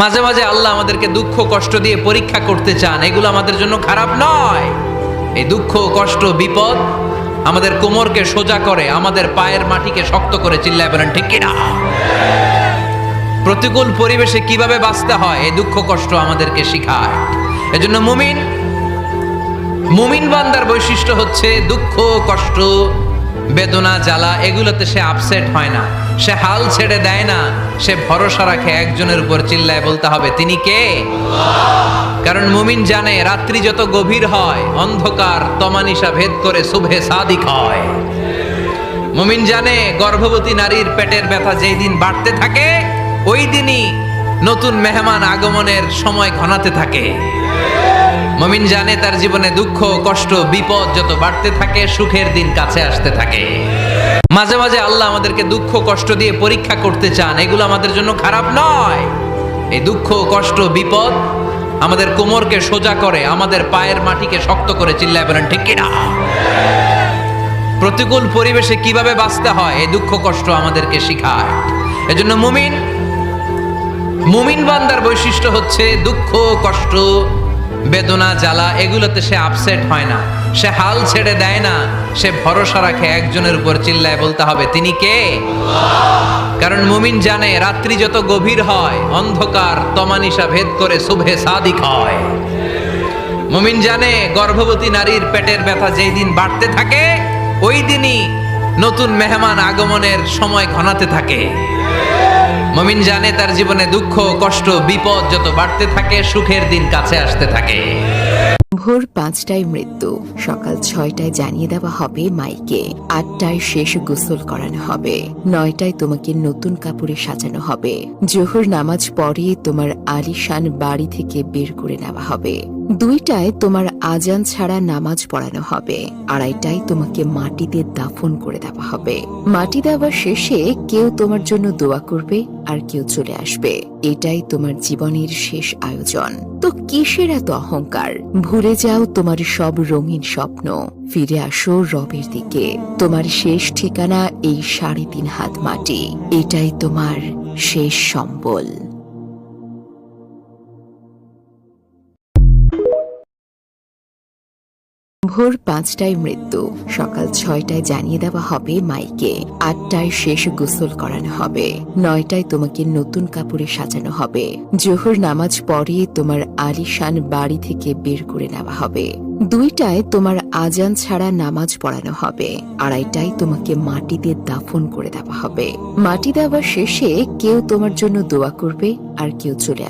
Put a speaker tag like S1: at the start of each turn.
S1: মাঝে মাঝে আল্লাহ আমাদেরকে দুঃখ কষ্ট দিয়ে পরীক্ষা করতে চান, এগুলো আমাদের জন্য খারাপ নয়। এই দুঃখ কষ্ট বিপদ আমাদের কোমরকে সোজা করে, আমাদের পায়ের মাটিকে শক্ত করে। চিল্লায় বলেন ঠিক কিনা? প্রতিকূল পরিবেশে কিভাবে বাঁচতে হয় এই দুঃখ কষ্ট আমাদেরকে শিখায়। এজন্য মুমিন বান্দার বৈশিষ্ট্য হচ্ছে দুঃখ কষ্ট বেদনা জ্বালা এগুলোতে সে আপসেট হয় না, সে হাল ছেড়ে দেয় না, সে ভরসা রাখে একজনের উপর। চিল্লায় বলতে হবে তিনি কে? কারণ মুমিন জানে রাত্রি যত গভীর হয় অন্ধকার তমানিসা ভেদ করে সুবহে সাদিক হয়। মুমিন জানে গর্ভবতী নারীর পেটের ব্যথা যেই দিন বাড়তে থাকে ওই দিনই নতুন মেহমান আগমনের সময় ঘনাতে থাকে। মুমিন জানে তার জীবনে দুঃখ কষ্ট বিপদ যত বাড়তে থাকে সুখের দিন কাছে আসতে থাকে। মাঝে মাঝে আল্লাহ আমাদেরকে দুঃখ কষ্ট দিয়ে পরীক্ষা করতে চান, এগুলো আমাদের জন্য খারাপ নয়। এই দুঃখ কষ্ট বিপদ আমাদের কোমরকে সোজা করে, আমাদের পায়ের মাটিকে শক্ত করে। চিল্লায় বলেন ঠিক কিনা? প্রতিকূল পরিবেশে কিভাবে বাঁচতে হয় এই দুঃখ কষ্ট আমাদেরকে শিখায়। এজন্য মুমিন বান্দার বৈশিষ্ট্য হচ্ছে দুঃখ কষ্ট বেদনা জ্বালা এগুলোতে সে আপসেট হয় না, সে হাল ছেড়ে দেয় না, সে ভরসা রাখে একজনের উপর। চিল্লায় বলতে হবে তিনি কে? কারণ মুমিন জানে রাত্রি যত গভীর হয় অন্ধকার তমানিসা ভেদ করে সুবহে সাদিক হয়। মুমিন জানে গর্ভবতী নারীর পেটের ব্যথা যেই দিন বাড়তে থাকে ওই দিনই নতুন মেহমান আগমনের সময় ঘনাতে থাকে। মুমিন জানে তার জীবনে দুঃখ কষ্ট বিপদ যত বাড়তে থাকে সুখের দিন কাছে আসতে থাকে।
S2: ভোর 5টায় মৃত্যু, সকাল 6টায় জানিয়ে দেওয়া হবে মাইকে, 8টায় শেষ গোসল করানো হবে, 9টায় তোমাকে নতুন কাপড়ে সাজানো হবে, জোহর নামাজ পড়ে তোমার আলিশান বাড়ি থেকে বের করে নেওয়া হবে, 2টায় তোমার আজান ছাড়া নামাজ পড়ানো হবে, 2:30টায় তোমাকে মাটিতে দাফন করে দেওয়া হবে। মাটি দেওয়া শেষে কেউ তোমার জন্য দোয়া করবে আর কেউ চলে আসবে। এটাই তোমার জীবনের শেষ আয়োজন। তো কিসের এত অহংকার? ভুলে যাও তোমার সব রঙিন স্বপ্ন, ফিরে আসো রবের দিকে। তোমার শেষ ঠিকানা এই 3.5 হাত মাটি, এটাই তোমার শেষ সম্বল। ভোর 5টায় মৃত্যু, সকাল 6টায় জানিয়ে দেওয়া হবে মাইকে, 8টায় শেষ গোসল করানো হবে, 9টায় তোমাকে নতুন কাপড়ে সাজানো হবে, জোহর নামাজ পড়ে তোমার আলিশান বাড়ি থেকে বের করে নেওয়া হবে, 2টায় তোমার আজান ছাড়া নামাজ পড়ানো হবে, 2:30টায় তোমাকে মাটিতে দাফন করে দেওয়া হবে। মাটি দেওয়া শেষে কেউ তোমার জন্য দোয়া করবে আর কেউ চলে আসবে।